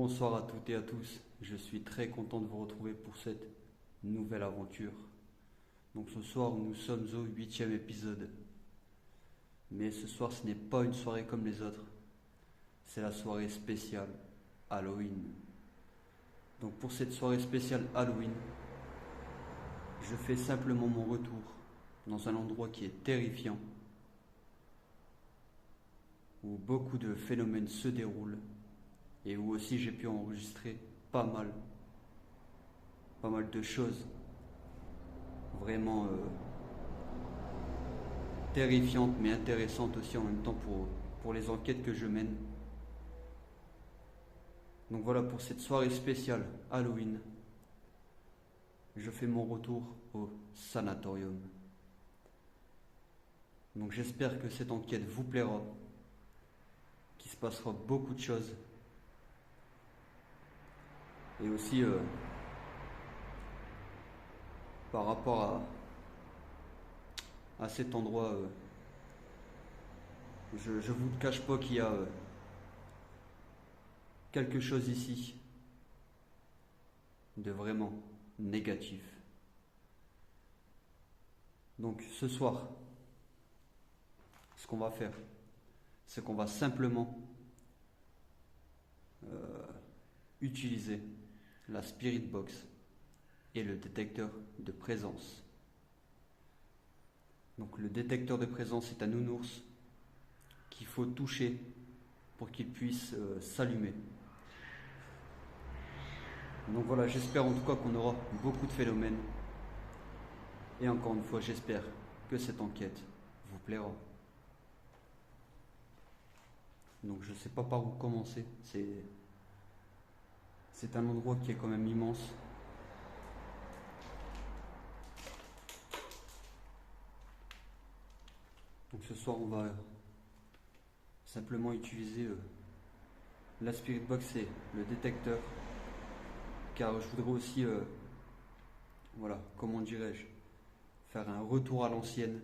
Bonsoir à toutes et à tous, je suis très content de vous retrouver pour cette nouvelle aventure. Donc ce soir nous sommes au 8e épisode. Mais ce soir ce n'est pas une soirée comme les autres, c'est la soirée spéciale Halloween. Donc pour cette soirée spéciale Halloween, je fais simplement mon retour dans un endroit qui est terrifiant, où beaucoup de phénomènes se déroulent et où aussi j'ai pu enregistrer pas mal de choses vraiment terrifiantes mais intéressantes aussi en même temps pour les enquêtes que je mène. Donc voilà, pour cette soirée spéciale Halloween, je fais mon retour au sanatorium. Donc j'espère que cette enquête vous plaira, qu'il se passera beaucoup de choses. Et aussi par rapport à cet endroit, je ne vous cache pas qu'il y a quelque chose ici de vraiment négatif. Donc ce soir, ce qu'on va faire, c'est qu'on va simplement utiliser la Spirit Box et le détecteur de présence. Donc le détecteur de présence est un nounours qu'il faut toucher pour qu'il puisse s'allumer. Donc voilà, j'espère en tout cas qu'on aura beaucoup de phénomènes. Et encore une fois, j'espère que cette enquête vous plaira. Donc je ne sais pas par où commencer. C'est un endroit qui est quand même immense. Donc ce soir, on va simplement utiliser la Spirit Box et le détecteur. Car je voudrais aussi, voilà, comment dirais-je, faire un retour à l'ancienne.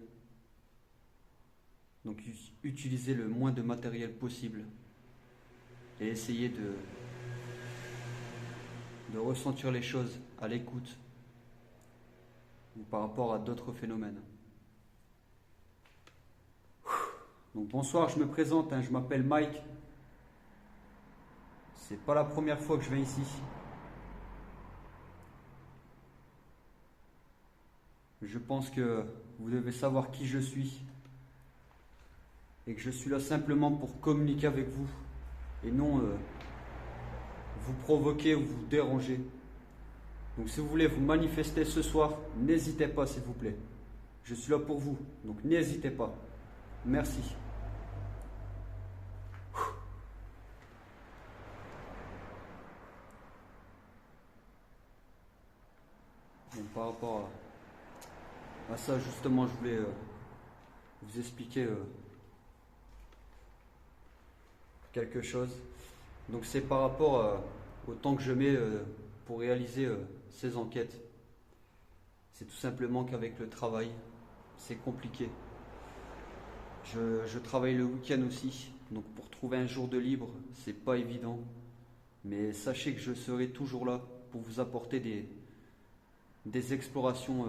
Donc utiliser le moins de matériel possible et essayer de ressentir les choses à l'écoute ou par rapport à d'autres phénomènes. Donc bonsoir, je me présente, je m'appelle Mike. C'est pas la première fois que je viens ici. Je pense que vous devez savoir qui je suis et que je suis là simplement pour communiquer avec vous et non vous provoquer ou vous déranger. Donc si vous voulez vous manifester ce soir, n'hésitez pas s'il vous plaît. Je suis là pour vous, donc n'hésitez pas. Merci. Donc, par rapport à ça, justement, je voulais vous expliquer quelque chose. Donc c'est par rapport au temps que je mets pour réaliser ces enquêtes. C'est tout simplement qu'avec le travail, c'est compliqué. Je travaille le week-end aussi, donc pour trouver un jour de libre, c'est pas évident. Mais sachez que je serai toujours là pour vous apporter des explorations,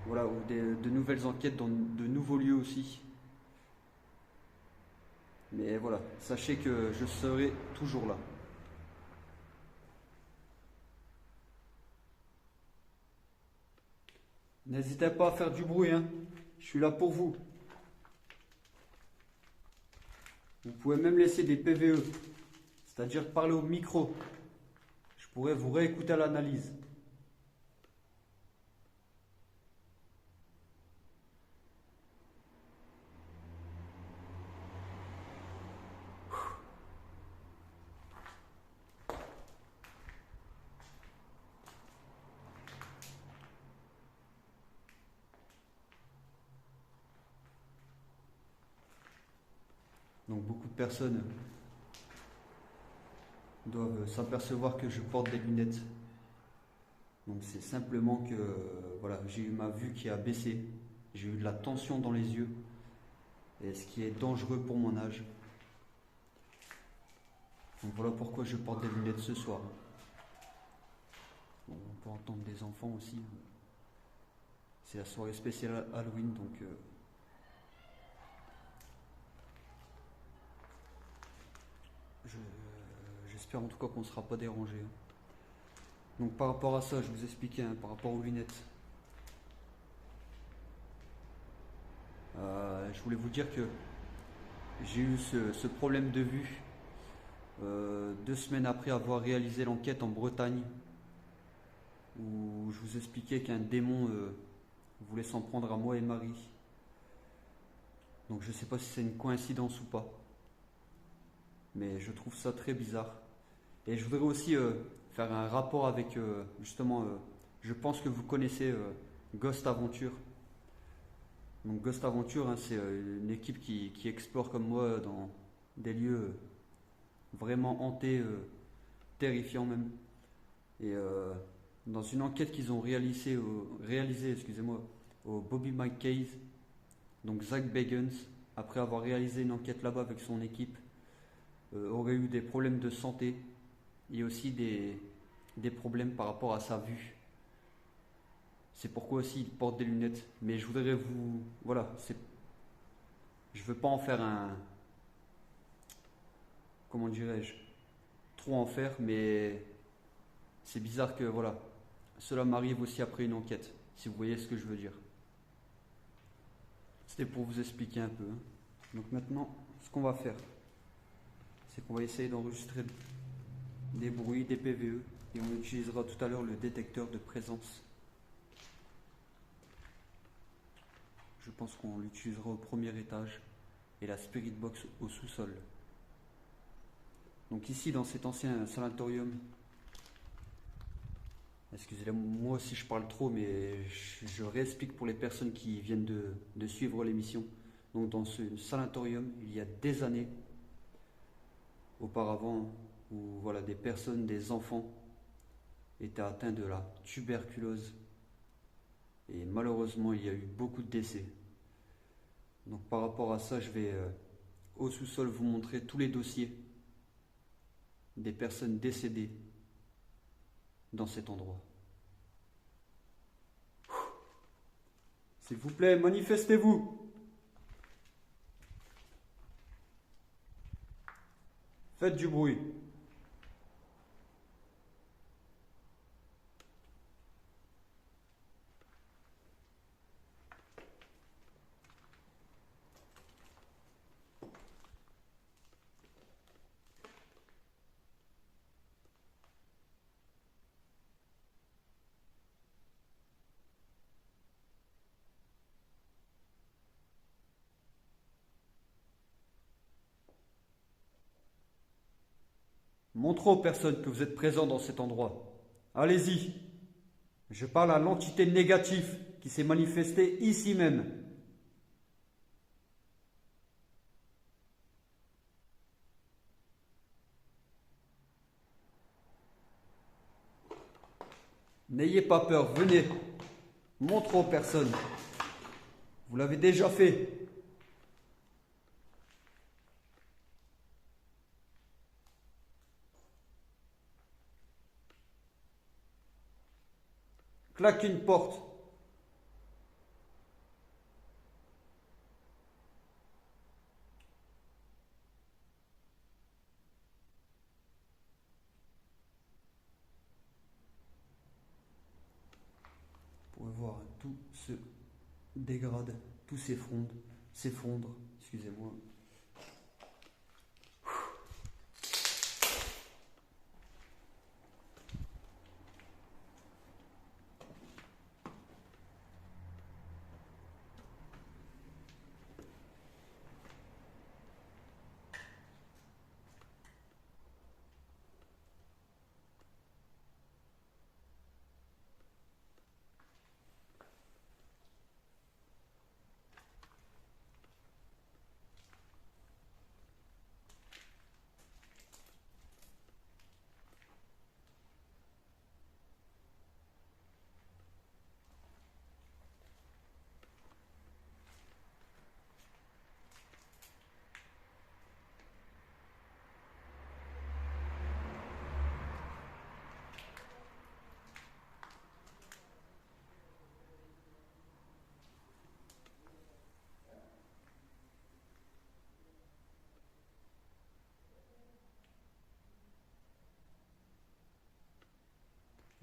voilà, ou de nouvelles enquêtes dans de nouveaux lieux aussi. Mais voilà, sachez que je serai toujours là. N'hésitez pas à faire du bruit, je suis là pour vous. Vous pouvez même laisser des PVE, c'est-à-dire parler au micro. Je pourrais vous réécouter à l'analyse. Donc beaucoup de personnes doivent s'apercevoir que je porte des lunettes. Donc c'est simplement que voilà, j'ai eu ma vue qui a baissé, j'ai eu de la tension dans les yeux, et ce qui est dangereux pour mon âge. Donc voilà pourquoi je porte des lunettes ce soir. Bon, on peut entendre des enfants aussi. C'est la soirée spéciale Halloween, donc j'espère en tout cas qu'on ne sera pas dérangé. Donc par rapport à ça, je vous expliquais, par rapport aux lunettes. Je voulais vous dire que j'ai eu ce problème de vue 2 semaines après avoir réalisé l'enquête en Bretagne, où je vous expliquais qu'un démon voulait s'en prendre à moi et Marie. Donc je ne sais pas si c'est une coïncidence ou pas, mais je trouve ça très bizarre. Et je voudrais aussi faire un rapport avec, justement, je pense que vous connaissez Ghost Adventure. Donc Ghost Adventure, c'est une équipe qui explore comme moi dans des lieux vraiment hantés, terrifiants même. Et dans une enquête qu'ils ont réalisée excusez-moi, au Bobby McKay, donc Zach Bagans, après avoir réalisé une enquête là-bas avec son équipe, aurait eu des problèmes de santé et aussi des problèmes par rapport à sa vue. C'est pourquoi aussi il porte des lunettes. Mais je voudrais vous... Voilà, je veux pas en faire un... Comment dirais-je? Trop en faire, mais c'est bizarre que, voilà, cela m'arrive aussi après une enquête, si vous voyez ce que je veux dire. C'était pour vous expliquer un peu. Donc maintenant, ce qu'on va faire, c'est qu'on va essayer d'enregistrer des bruits, des PVE, et on utilisera tout à l'heure le détecteur de présence. Je pense qu'on l'utilisera au premier étage et la Spirit Box au sous-sol. Donc ici, dans cet ancien sanatorium, excusez-moi si je parle trop, mais je réexplique pour les personnes qui viennent de suivre l'émission. Donc dans ce sanatorium, il y a des années auparavant, où voilà, des personnes, des enfants étaient atteints de la tuberculose. Et malheureusement, il y a eu beaucoup de décès. Donc par rapport à ça, je vais au sous-sol vous montrer tous les dossiers des personnes décédées dans cet endroit. S'il vous plaît, manifestez-vous. Faites du bruit. Montrez aux personnes que vous êtes présents dans cet endroit. Allez-y. Je parle à l'entité négative qui s'est manifestée ici même. N'ayez pas peur, venez. Montrez aux personnes. Vous l'avez déjà fait. Claque une porte. Vous pouvez voir, tout se dégrade, tout s'effondre, excusez-moi.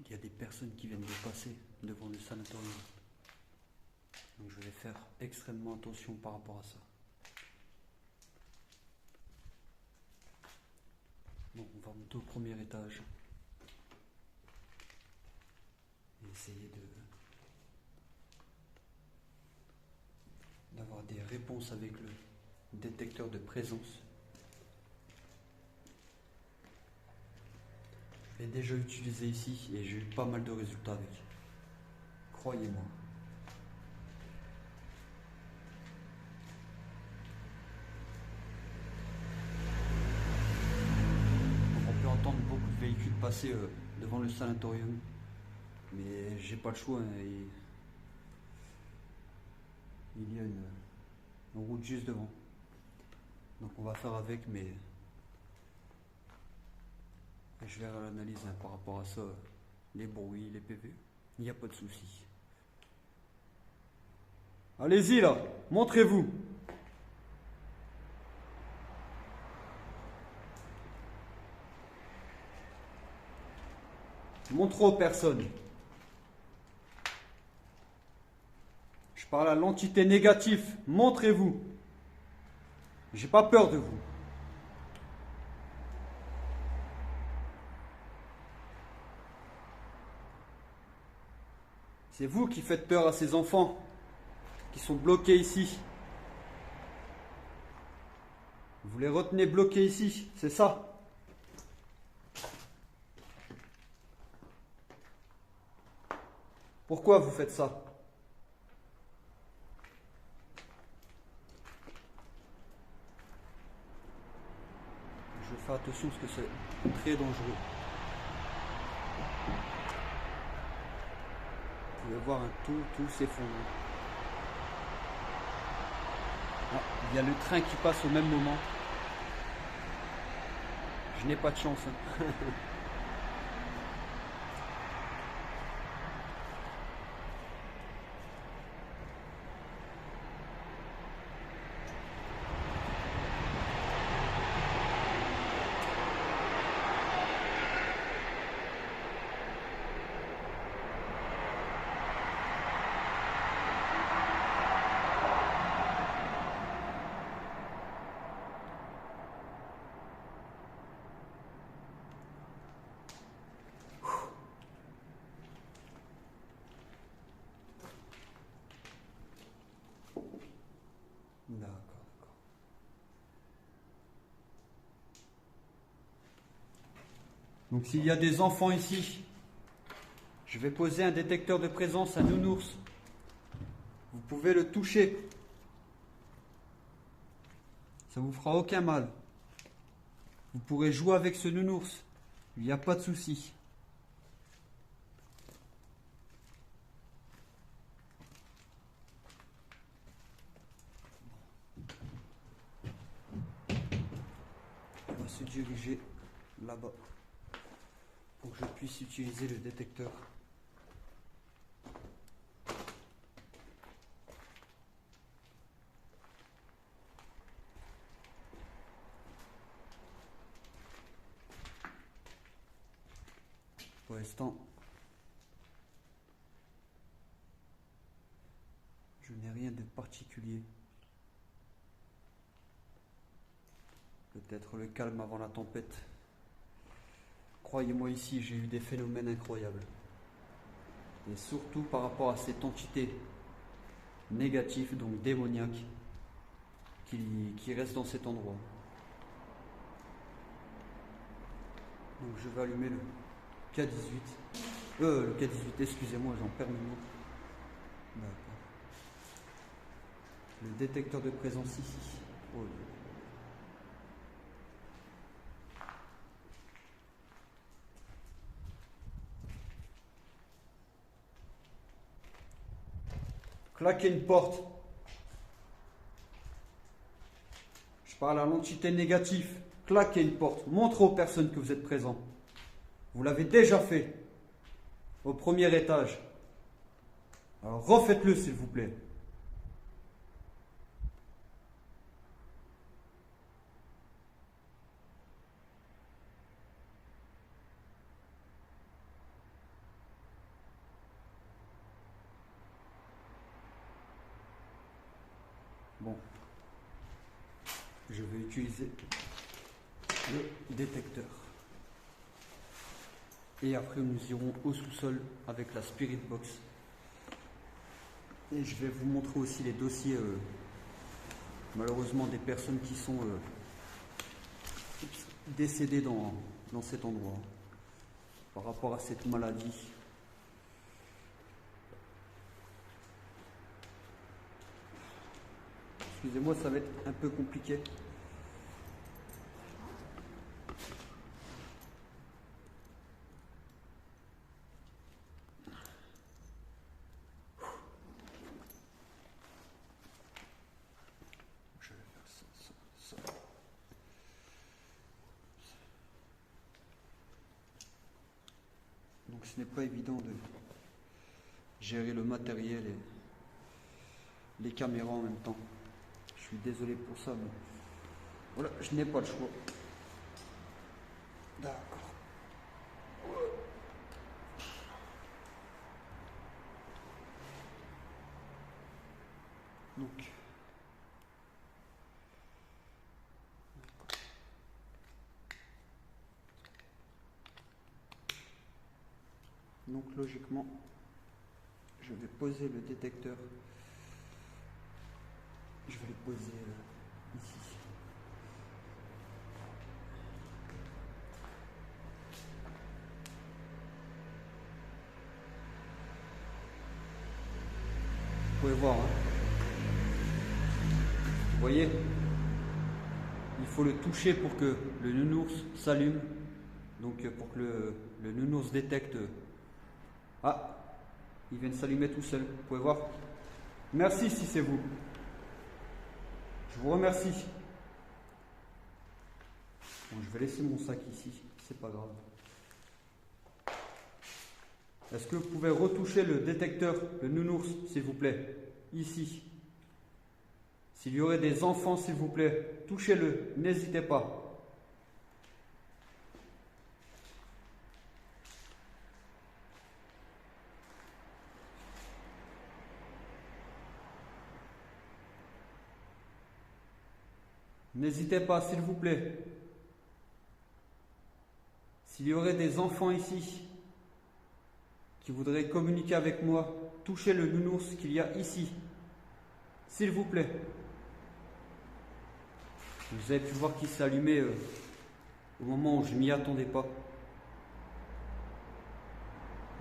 il y a des personnes qui viennent de passer devant le sanatorium. Donc je vais faire extrêmement attention par rapport à ça. Bon, on va monter au premier étage. Et essayer d'avoir des réponses avec le détecteur de présence. Je l'ai déjà utilisé ici et j'ai eu pas mal de résultats avec. Croyez-moi. On peut entendre beaucoup de véhicules passer devant le sanatorium. Mais j'ai pas le choix. Il y a une route juste devant. Donc on va faire avec, mais je verrai l'analyse par rapport à ça. Les bruits, les PV. Il n'y a pas de souci. Allez-y là, montrez-vous. Montrez aux personnes. Je parle à l'entité négative. Montrez-vous. J'ai pas peur de vous. C'est vous qui faites peur à ces enfants qui sont bloqués ici. Vous les retenez bloqués ici, c'est ça? Pourquoi vous faites ça? Je fais attention parce que c'est très dangereux. Vous pouvez voir tout s'effondre. Ah, il y a le train qui passe au même moment. Je n'ai pas de chance. D'accord. Donc s'il y a des enfants ici, je vais poser un détecteur de présence à nounours. Vous pouvez le toucher. Ça vous fera aucun mal. Vous pourrez jouer avec ce nounours. Il n'y a pas de souci. On va se diriger là-bas pour que je puisse utiliser le détecteur. Pour l'instant, je n'ai rien de particulier. Peut-être le calme avant la tempête. Croyez-moi, ici, j'ai eu des phénomènes incroyables. Et surtout par rapport à cette entité négative, donc démoniaque, qui reste dans cet endroit. Donc je vais allumer le K18. Le K18, excusez-moi, j'en perds mes mots. D'accord. Le détecteur de présence ici. Oh, claquez une porte. Je parle à l'entité négative. Claquez une porte. Montrez aux personnes que vous êtes présents. Vous l'avez déjà fait. Au premier étage. Alors refaites-le s'il vous plaît. Bon, je vais utiliser le détecteur. Et après nous irons au sous-sol avec la Spirit Box. Et je vais vous montrer aussi les dossiers, malheureusement, des personnes qui sont décédées dans cet endroit par rapport à cette maladie. Excusez-moi, ça va être un peu compliqué. Je vais faire ça. Donc ce n'est pas évident de gérer le matériel et les caméras en même temps. Je suis désolé pour ça, mais voilà, je n'ai pas le choix. D'accord. Donc logiquement, je vais poser le détecteur. Je vais le poser ici. Vous pouvez voir, hein. Vous voyez, il faut le toucher pour que le nounours s'allume. Donc pour que le nounours détecte. Ah, il vient de s'allumer tout seul. Vous pouvez voir. Merci si c'est vous. Je vous remercie. Bon, je vais laisser mon sac ici, c'est pas grave. Est-ce que vous pouvez retoucher le détecteur, le nounours, s'il vous plaît, ici. S'il y aurait des enfants, s'il vous plaît, touchez-le, n'hésitez pas. N'hésitez pas, s'il vous plaît. S'il y aurait des enfants ici qui voudraient communiquer avec moi, touchez le nounours qu'il y a ici. S'il vous plaît. Vous avez pu voir qu'il s'est allumé au moment où je m'y attendais pas.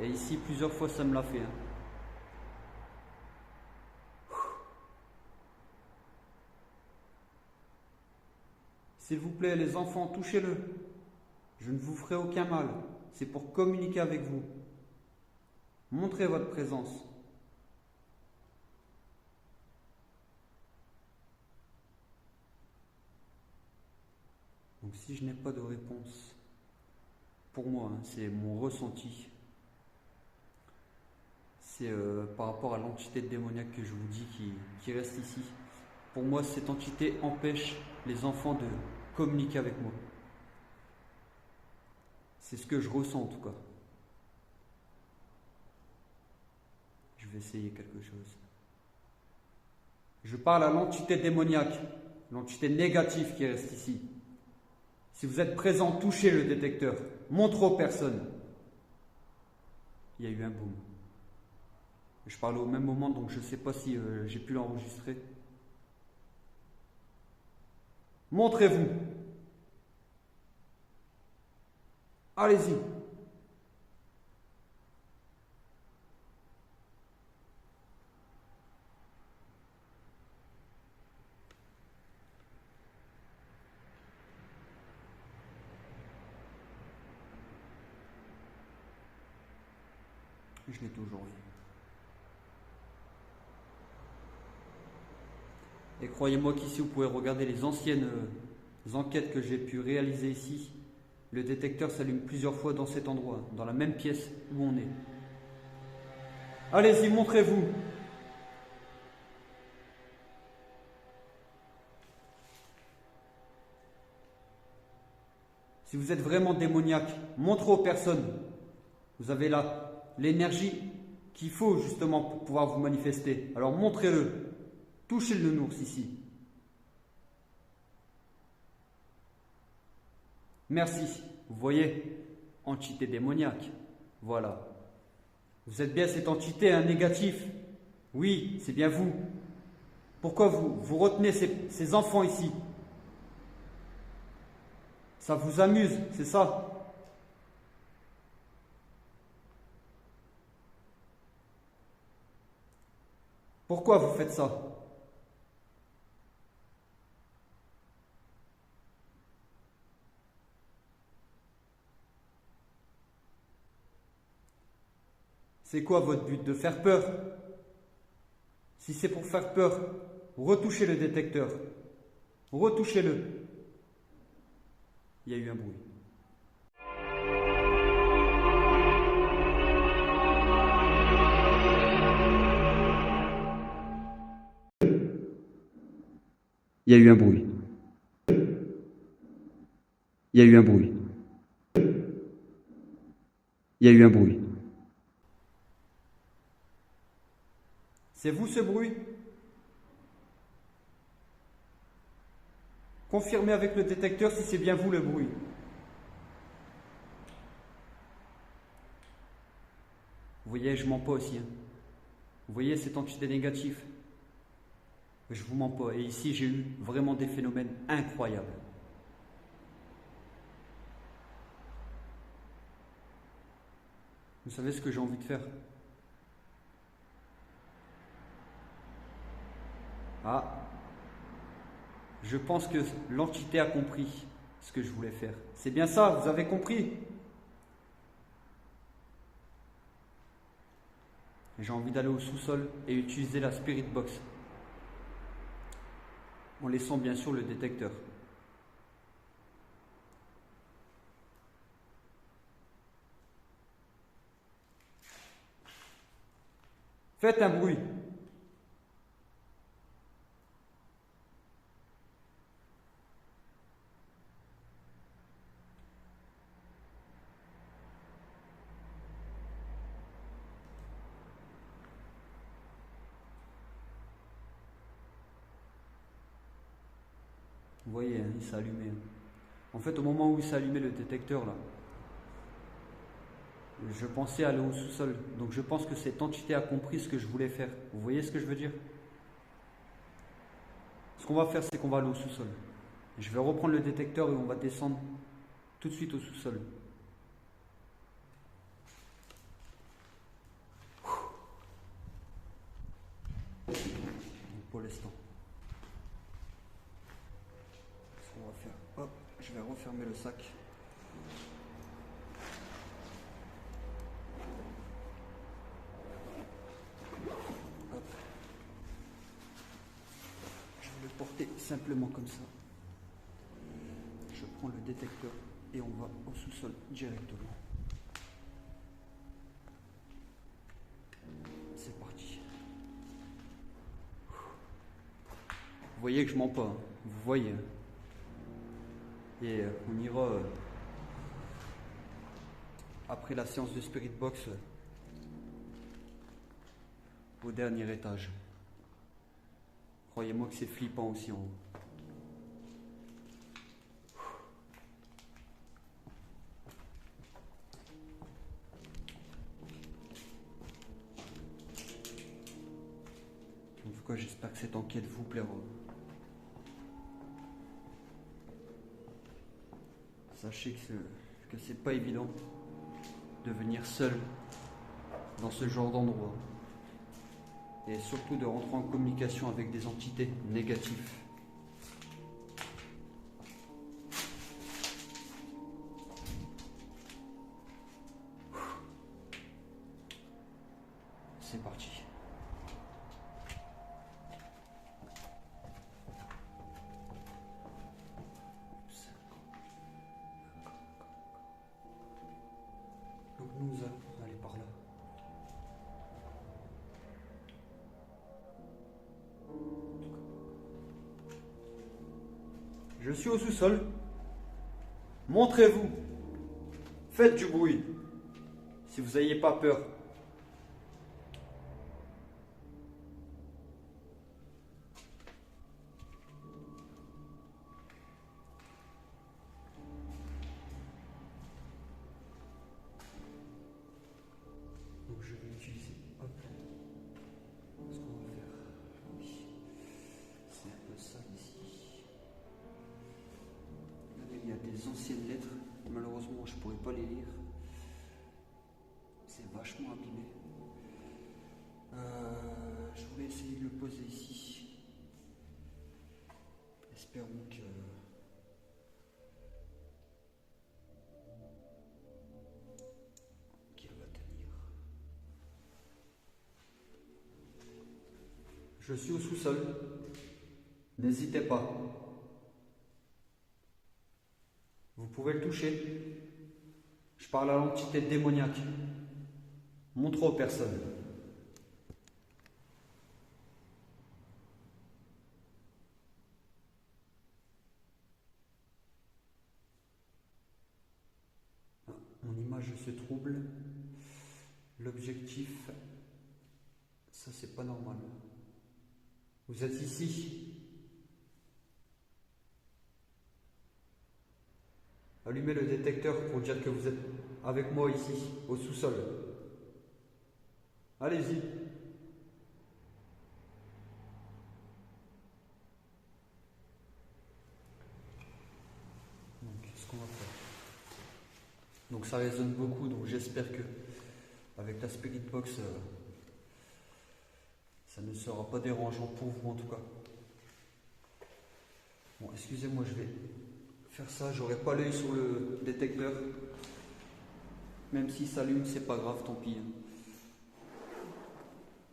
Et ici, plusieurs fois, ça me l'a fait. S'il vous plaît, les enfants, touchez-le. Je ne vous ferai aucun mal. C'est pour communiquer avec vous. Montrez votre présence. Donc si je n'ai pas de réponse, pour moi, c'est mon ressenti. C'est par rapport à l'entité démoniaque que je vous dis qui reste ici. Pour moi, cette entité empêche les enfants de communiquer avec moi. C'est ce que je ressens en tout cas. Je vais essayer quelque chose. Je parle à l'entité démoniaque, l'entité négative qui reste ici. Si vous êtes présent, touchez le détecteur. Montrez aux personnes. Il y a eu un boom. Je parlais au même moment, donc je ne sais pas si j'ai pu l'enregistrer. Montrez-vous. Allez-y. Je l'ai toujours eu. Et croyez-moi qu'ici, vous pouvez regarder les anciennes enquêtes que j'ai pu réaliser ici. Le détecteur s'allume plusieurs fois dans cet endroit, dans la même pièce où on est. Allez-y, montrez-vous. Si vous êtes vraiment démoniaque, montrez aux personnes. Vous avez là l'énergie qu'il faut justement pour pouvoir vous manifester. Alors montrez-le. Touchez le nounours ici. Merci. Vous voyez, entité démoniaque. Voilà. Vous êtes bien cette entité, un négatif. Oui, c'est bien vous. Pourquoi vous retenez ces enfants ici? Ça vous amuse, c'est ça? Pourquoi vous faites ça? C'est quoi votre but? De faire peur? Si c'est pour faire peur, retouchez le détecteur. Retouchez-le. Il y a eu un bruit. Il y a eu un bruit. Il y a eu un bruit. Il y a eu un bruit. C'est vous ce bruit? Confirmez avec le détecteur si c'est bien vous le bruit. Vous voyez, je mens pas aussi. Vous voyez cette entité négative? Je vous mens pas. Et ici, j'ai eu vraiment des phénomènes incroyables. Vous savez ce que j'ai envie de faire? Ah, je pense que l'entité a compris ce que je voulais faire. C'est bien ça, vous avez compris? J'ai envie d'aller au sous-sol et utiliser la Spirit Box. En laissant bien sûr le détecteur. Faites un bruit. Vous voyez, il s'est allumé. En fait, au moment où il s'est allumé le détecteur, là, je pensais aller au sous-sol. Donc je pense que cette entité a compris ce que je voulais faire. Vous voyez ce que je veux dire? Ce qu'on va faire, c'est qu'on va aller au sous-sol. Je vais reprendre le détecteur et on va descendre tout de suite au sous-sol. Pour l'instant. Ce qu'on va faire, hop, je vais refermer le sac. Hop. Je vais le porter simplement comme ça. Je prends le détecteur et on va au sous-sol directement. C'est parti. Vous voyez que je mens pas, hein. Vous voyez. Et on ira après la séance de Spirit Box au dernier étage. Croyez-moi que c'est flippant aussi en haut. En tout cas, j'espère que cette enquête vous plaira. Sachez que c'est pas évident de venir seul dans ce genre d'endroit. Et surtout de rentrer en communication avec des entités négatives. C'est parti. Donc nous allons aller par là. Je suis au sous-sol. Montrez-vous. Faites du bruit. Si vous n'ayez pas peur. des anciennes lettres. Malheureusement, je pourrais pas les lire. C'est vachement abîmé. Je voulais essayer de le poser ici. Espérons qu'il va tenir. Je suis au sous-sol. N'hésitez pas. Vous pouvez le toucher. Je parle à l'entité démoniaque. Montre aux personnes. Mon image se trouble. L'objectif, ça c'est pas normal. Vous êtes ici. Allumez le détecteur pour dire que vous êtes avec moi ici, au sous-sol. Allez-y. Donc, qu'est-ce qu'on va faire? Donc ça résonne beaucoup, donc j'espère que avec la Spirit Box, ça ne sera pas dérangeant pour vous en tout cas. Bon, excusez-moi, je vais faire ça, j'aurai pas l'œil sur le détecteur. Même s'il s'allume, c'est pas grave, tant pis.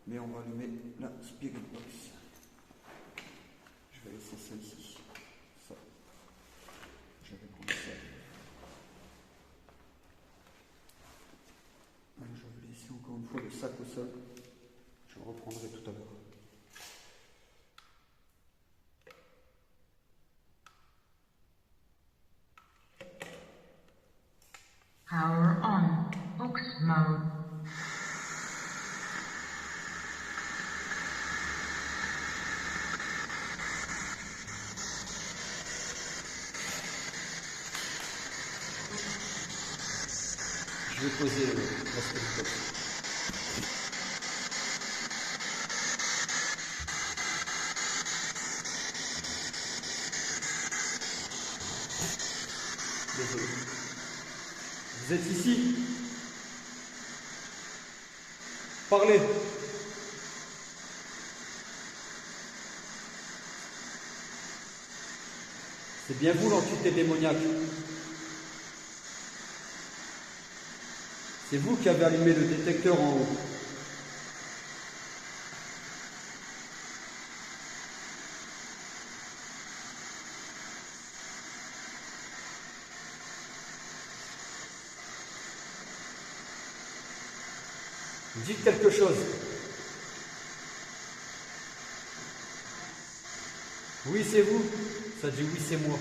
Mais on va allumer la Spirit Box. Je vais laisser ça ici. Ça. Je vais prendre ça. Je vais laisser encore une fois le sac au sol. Je le reprendrai tout à l'heure. Power on. Box mode. Je vais poser la Spirit Box. Désolé. Vous êtes ici? Parlez. C'est bien vous l'entité démoniaque. C'est vous qui avez allumé le détecteur en haut. Dites quelque chose. Oui, c'est vous. Ça dit oui, c'est moi.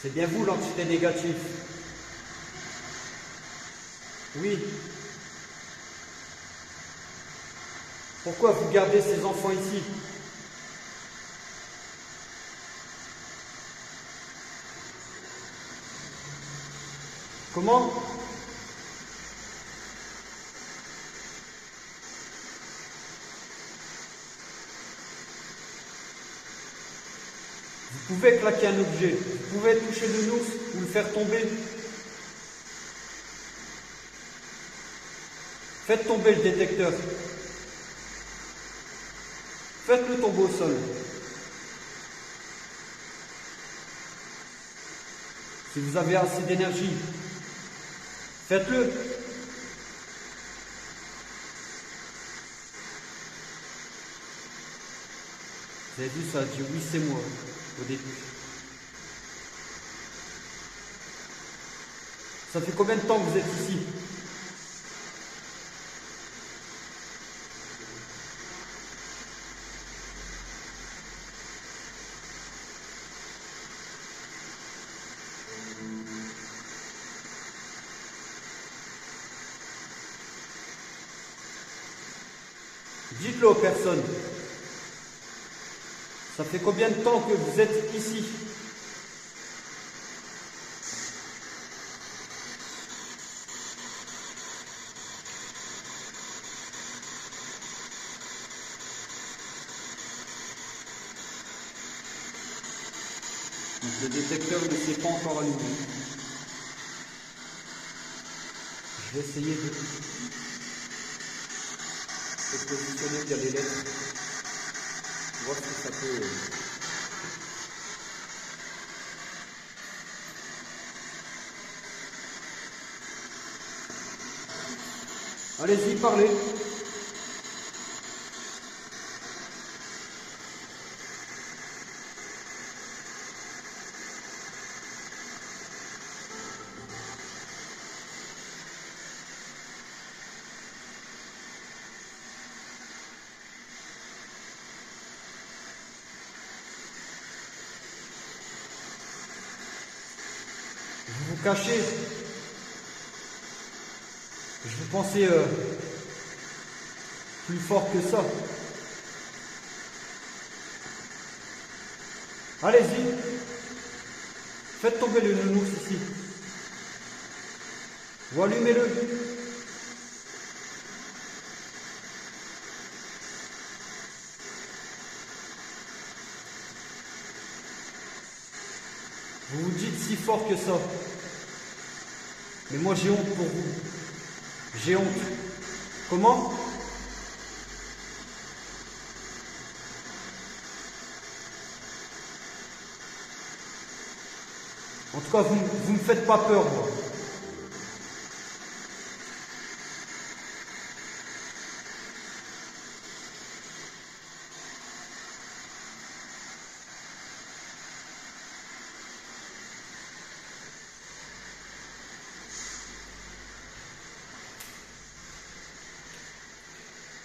C'est bien vous l'entité négative. Oui. Pourquoi vous gardez ces enfants ici? Comment? Vous pouvez claquer un objet, vous pouvez toucher le nounours ou le faire tomber. Faites tomber le détecteur. Faites-le tomber au sol. Si vous avez assez d'énergie, faites-le. Vous avez vu, ça a dit oui, c'est moi au début. Ça fait combien de temps que vous êtes ici? Dites-le aux personnes. Ça fait combien de temps que vous êtes ici? Le détecteur ne s'est pas encore allumé. Je vais essayer de se positionner via les lettres. Voir ce que ça peut. Allez-y, parlez. Vous vous cachez. Je pensais plus fort que ça. Allez-y. Faites tomber le nounours ici. Ou allumez-le. Vous vous dites si fort que ça. Mais moi j'ai honte pour vous. J'ai honte. Comment? En tout cas, vous me faites pas peur, moi.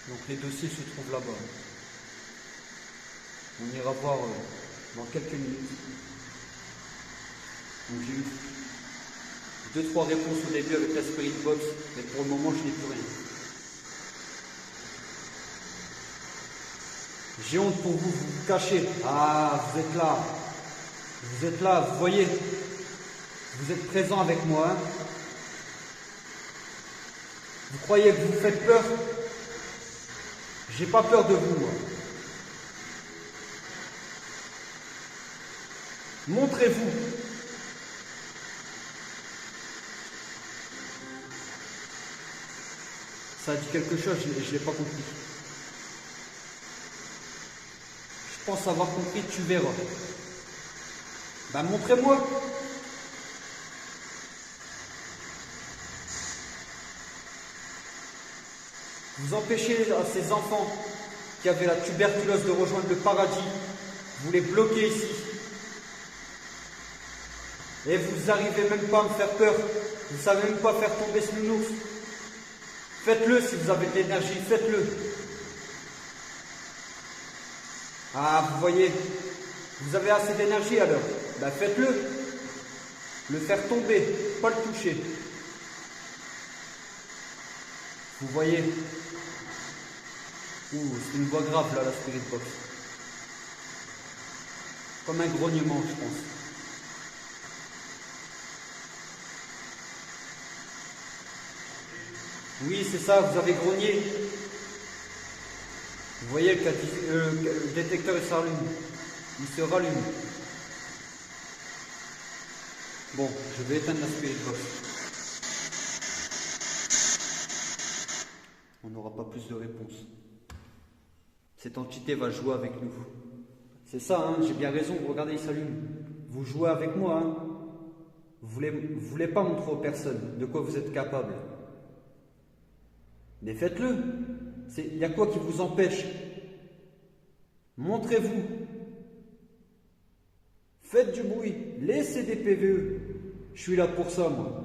Donc les dossiers se trouvent là-bas. On ira voir dans quelques minutes. Donc j'ai eu 2-3 réponses au début avec la Spirit Box, mais pour le moment je n'ai plus rien. J'ai honte pour vous, vous vous cachez. Ah, vous êtes là. Vous êtes là, vous voyez. Vous êtes présent avec moi. Hein. Vous croyez que vous me faites peur? J'ai pas peur de vous, moi. Montrez-vous. Ça a dit quelque chose, je ne l'ai pas compris. Je pense avoir compris, tu verras. Ben montrez-moi. Vous empêchez à ces enfants qui avaient la tuberculose de rejoindre le paradis. Vous les bloquez ici. Et vous n'arrivez même pas à me faire peur. Vous ne savez même pas faire tomber ce nounours. Faites-le si vous avez de l'énergie, faites-le. Ah, vous voyez, vous avez assez d'énergie alors. Ben faites-le. Le faire tomber, pas le toucher. Vous voyez. Ouh, c'est une voix grave là, la Spirit Box. Comme un grognement, je pense. Oui, c'est ça, vous avez grogné. Vous voyez, le détecteur il s'allume. Il se rallume. Bon, je vais éteindre la Spirit Box. On n'aura pas plus de réponses. Cette entité va jouer avec nous. C'est ça, hein, j'ai bien raison, regardez, il s'allume. Vous jouez avec moi, hein. Vous voulez pas montrer aux personnes de quoi vous êtes capable. Mais faites-le. Il y a quoi qui vous empêche? Montrez-vous. Faites du bruit. Laissez des PVE. Je suis là pour ça, moi.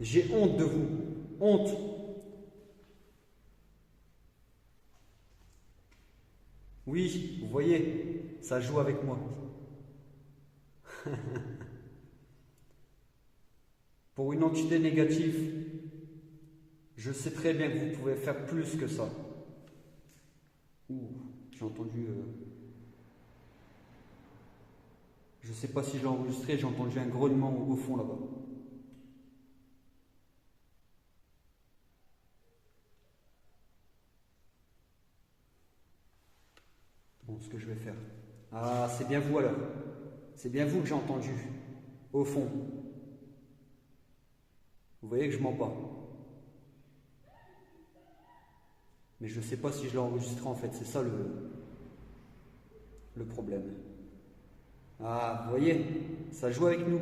J'ai honte de vous. Honte. Oui, vous voyez, ça joue avec moi. Pour une entité négative, je sais très bien que vous pouvez faire plus que ça. Ouh, j'ai entendu... Je ne sais pas si j'ai enregistré, j'ai entendu un grognement au fond là-bas. ce que je vais faire. Ah, c'est bien vous alors. C'est bien vous que j'ai entendu. Au fond. Vous voyez que je mens pas. Mais je ne sais pas si je l'ai enregistré en fait. C'est ça le problème. Ah, vous voyez, ça joue avec nous.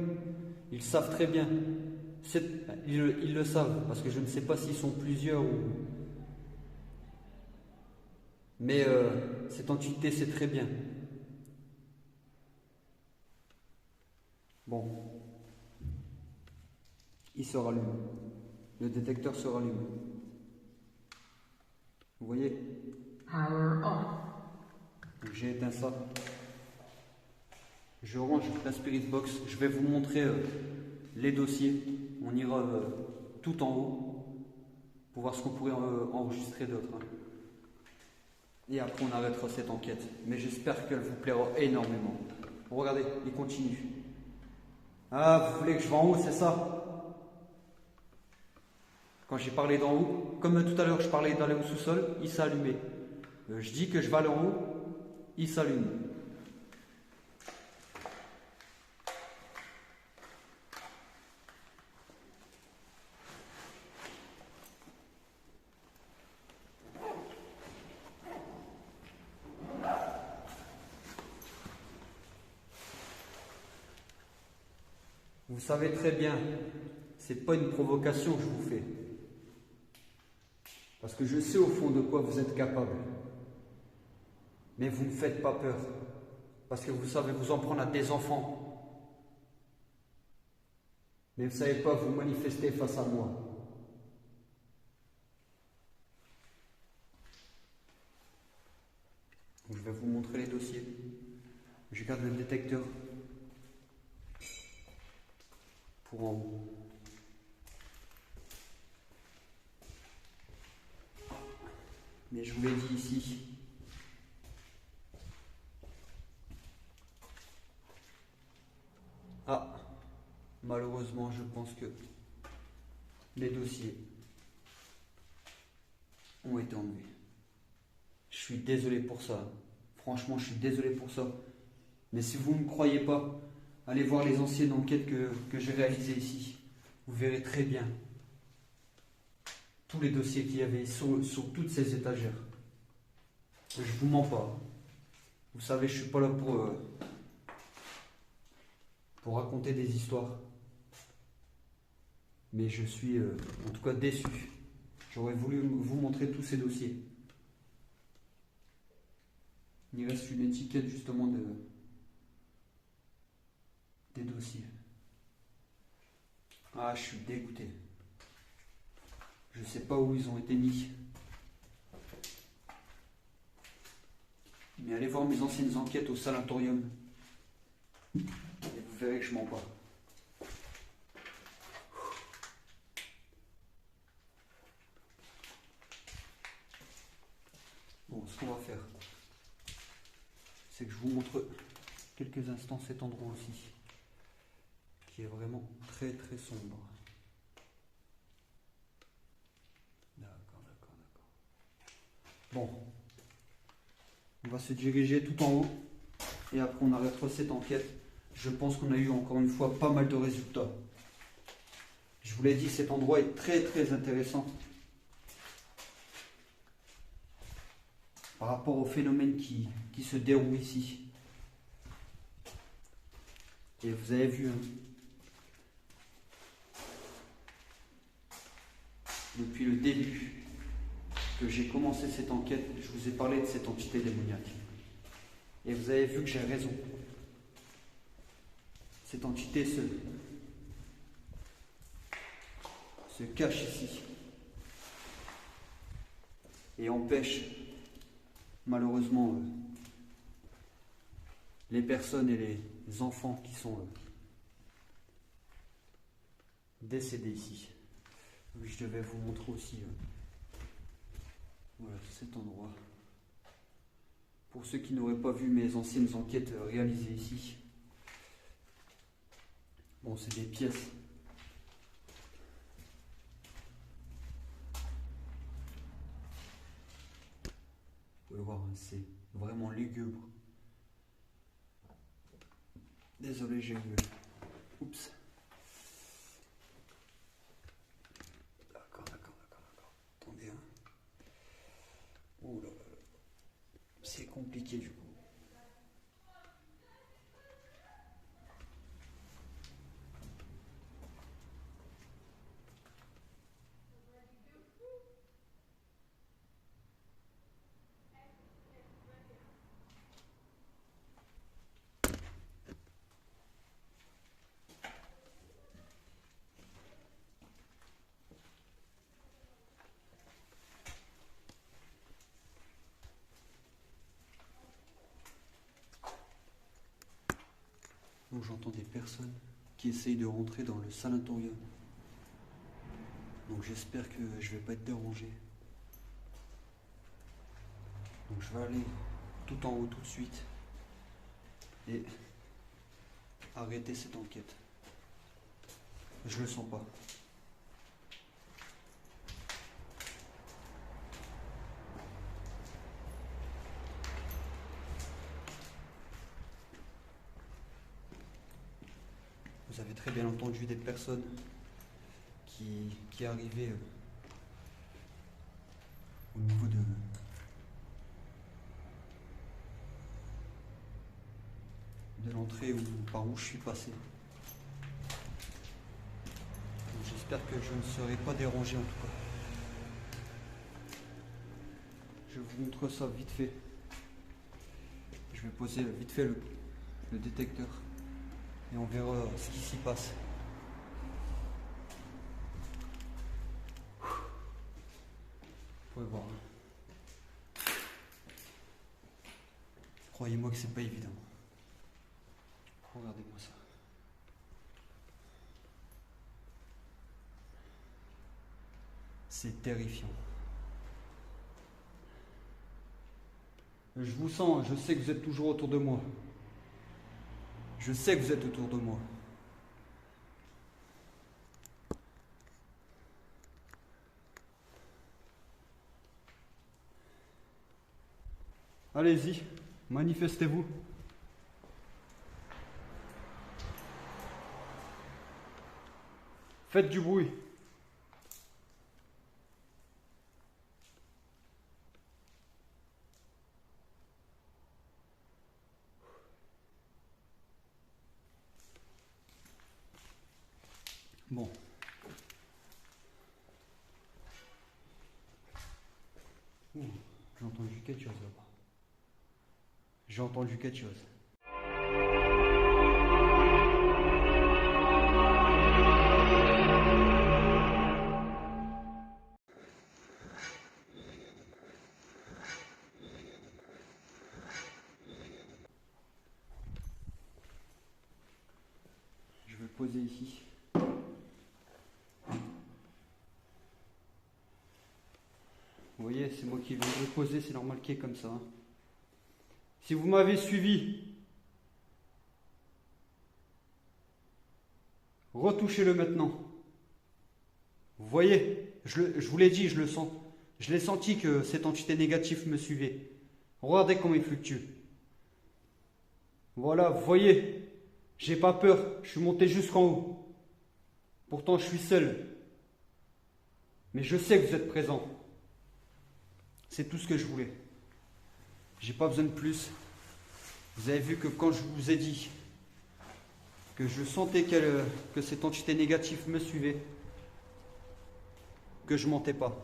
Ils savent très bien. Ils le savent, parce que je ne sais pas s'ils sont plusieurs ou... Mais cette entité sait très bien. Bon. Il se rallume. Le détecteur se rallume. Vous voyez? Power off. Donc j'ai éteint ça. Je range la Spirit Box. Je vais vous montrer les dossiers. On ira tout en haut pour voir ce qu'on pourrait enregistrer d'autre. Hein. Et après on arrêtera cette enquête. Mais j'espère qu'elle vous plaira énormément. Regardez, il continue. Ah, vous voulez que je vais en haut, c'est ça? Quand j'ai parlé d'en haut, comme tout à l'heure je parlais d'aller au sous-sol, il s'est allumé. Je dis que je vais aller en haut, il s'allume. Vous savez très bien, c'est pas une provocation que je vous fais. Parce que je sais au fond de quoi vous êtes capable. Mais vous ne me faites pas peur. Parce que vous savez vous en prendre à des enfants. Mais vous ne savez pas vous manifester face à moi. Je vais vous montrer les dossiers. Je garde le détecteur pour en haut. Mais je vous l'ai dit ici. Ah, malheureusement, je pense que les dossiers ont été enlevés. Je suis désolé pour ça. Franchement, je suis désolé pour ça. Mais si vous ne me croyez pas, allez voir les anciennes enquêtes que j'ai réalisées ici. Vous verrez très bien tous les dossiers qu'il y avait sur toutes ces étagères. Je vous mens pas. Vous savez, je suis pas là pour raconter des histoires. Mais je suis en tout cas déçu. J'aurais voulu vous montrer tous ces dossiers. Il reste une étiquette justement des dossiers. Ah, je suis dégoûté. Je sais pas où ils ont été mis. Mais allez voir mes anciennes enquêtes au sanatorium. Et vous verrez que je mens pas. Bon, ce qu'on va faire, c'est que je vous montre quelques instants cet endroit aussi, qui est vraiment très très sombre. D'accord. Bon, on va se diriger tout en haut et après on arrêtera cette enquête. Je pense qu'on a eu encore une fois pas mal de résultats. Je vous l'ai dit, cet endroit est très très intéressant par rapport au phénomène qui se déroule ici. Et vous avez vu, hein, depuis le début que j'ai commencé cette enquête, je vous ai parlé de cette entité démoniaque. Et vous avez vu que j'ai raison. Cette entité se cache ici et empêche malheureusement les personnes et les enfants qui sont décédés ici. Oui, je devais vous montrer aussi voilà, cet endroit. Pour ceux qui n'auraient pas vu mes anciennes enquêtes réalisées ici, bon, c'est des pièces. Vous pouvez voir, hein, c'est vraiment lugubre. Désolé, j'ai eu... Oups. D'accord. Attendez, hein. Ouh là là. C'est compliqué du coup. Donc j'entends des personnes qui essayent de rentrer dans le sanatorium. Donc j'espère que je vais pas être dérangé. Donc je vais aller tout en haut tout de suite et arrêter cette enquête. Je le sens pas. Vous avez très bien entendu des personnes qui arrivaient au niveau de l'entrée par où je suis passé. Donc j'espère que je ne serai pas dérangé en tout cas. Je vous montre ça vite fait. Je vais poser vite fait le détecteur et on verra ce qui s'y passe. Vous pouvez voir. Croyez-moi que c'est pas évident. Regardez-moi ça. C'est terrifiant. Je vous sens, je sais que vous êtes toujours autour de moi. Je sais que vous êtes autour de moi. Allez-y, manifestez-vous. Faites du bruit. Bon. Ouh, j'ai entendu quelque chose là-bas. J'ai entendu quelque chose. Je vais le poser ici. Vous voyez, c'est moi qui vais le poser, c'est normal qu'il y ait comme ça. Hein. Si vous m'avez suivi, retouchez-le maintenant. Vous voyez, je vous l'ai dit, je le sens. Je l'ai senti que cette entité négative me suivait. Regardez comment il fluctue. Voilà, vous voyez, j'ai pas peur, je suis monté jusqu'en haut. Pourtant, je suis seul. Mais je sais que vous êtes présent. C'est tout ce que je voulais. J'ai pas besoin de plus. Vous avez vu que quand je vous ai dit que je sentais que cette entité négative me suivait, que je mentais pas.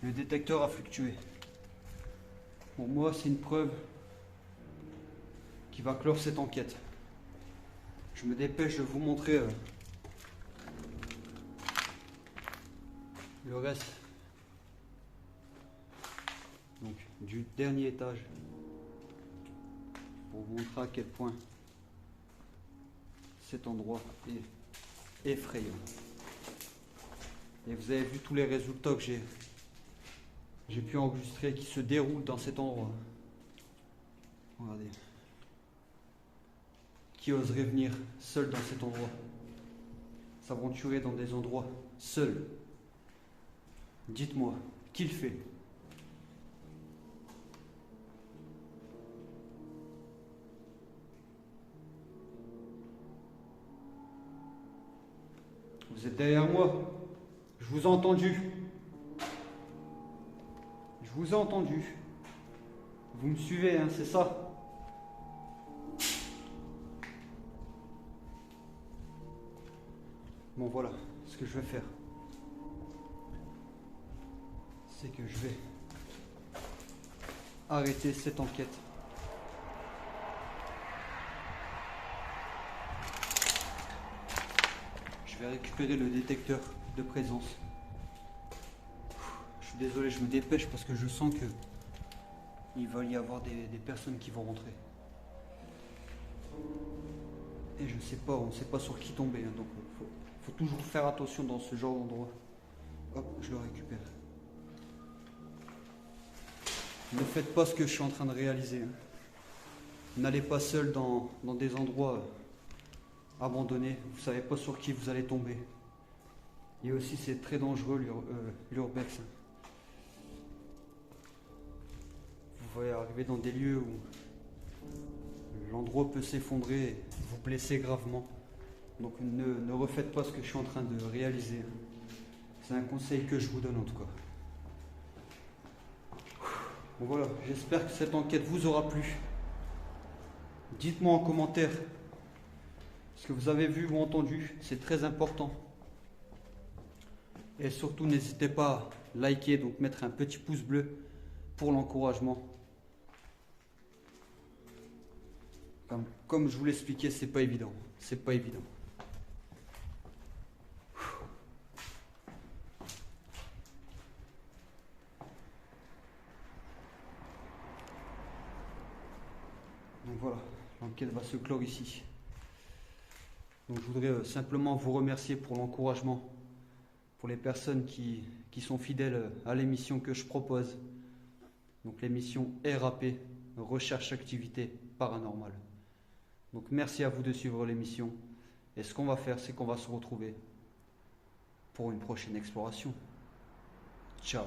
Le détecteur a fluctué. Pour moi, c'est une preuve qui va clore cette enquête. Je me dépêche de vous montrer le reste donc, du dernier étage pour vous montrer à quel point cet endroit est effrayant. Et vous avez vu tous les résultats que j'ai pu enregistrer qui se déroulent dans cet endroit. Regardez. Qui oserait venir seul dans cet endroit? S'aventurer dans des endroits seul? Dites-moi, qui le fait? Vous êtes derrière moi. Je vous ai entendu. Je vous ai entendu. Vous me suivez, hein, c'est ça? Bon, voilà, ce que je vais faire, c'est que je vais arrêter cette enquête. Je vais récupérer le détecteur de présence. Je suis désolé, je me dépêche parce que je sens que il va y avoir des personnes qui vont rentrer. Et je sais pas, on ne sait pas sur qui tomber, hein, donc faut toujours faire attention dans ce genre d'endroit. Hop, je le récupère. Ne faites pas ce que je suis en train de réaliser, hein. N'allez pas seul dans des endroits abandonnés. Vous ne savez pas sur qui vous allez tomber. Et aussi, c'est très dangereux l'urbex. Vous voyez arriver dans des lieux où l'endroit peut s'effondrer et vous blesser gravement. Donc ne refaites pas ce que je suis en train de réaliser. C'est un conseil que je vous donne en tout cas. Bon voilà, j'espère que cette enquête vous aura plu. Dites-moi en commentaire ce que vous avez vu ou entendu, c'est très important. Et surtout n'hésitez pas à liker, donc mettre un petit pouce bleu pour l'encouragement. Comme je vous l'expliquais, c'est pas évident. C'est pas évident. Donc voilà, l'enquête va se clore ici. Donc je voudrais simplement vous remercier pour l'encouragement, pour les personnes qui sont fidèles à l'émission que je propose. Donc l'émission RAP, Recherche Activité Paranormale. Donc merci à vous de suivre l'émission. Et ce qu'on va faire, c'est qu'on va se retrouver pour une prochaine exploration. Ciao.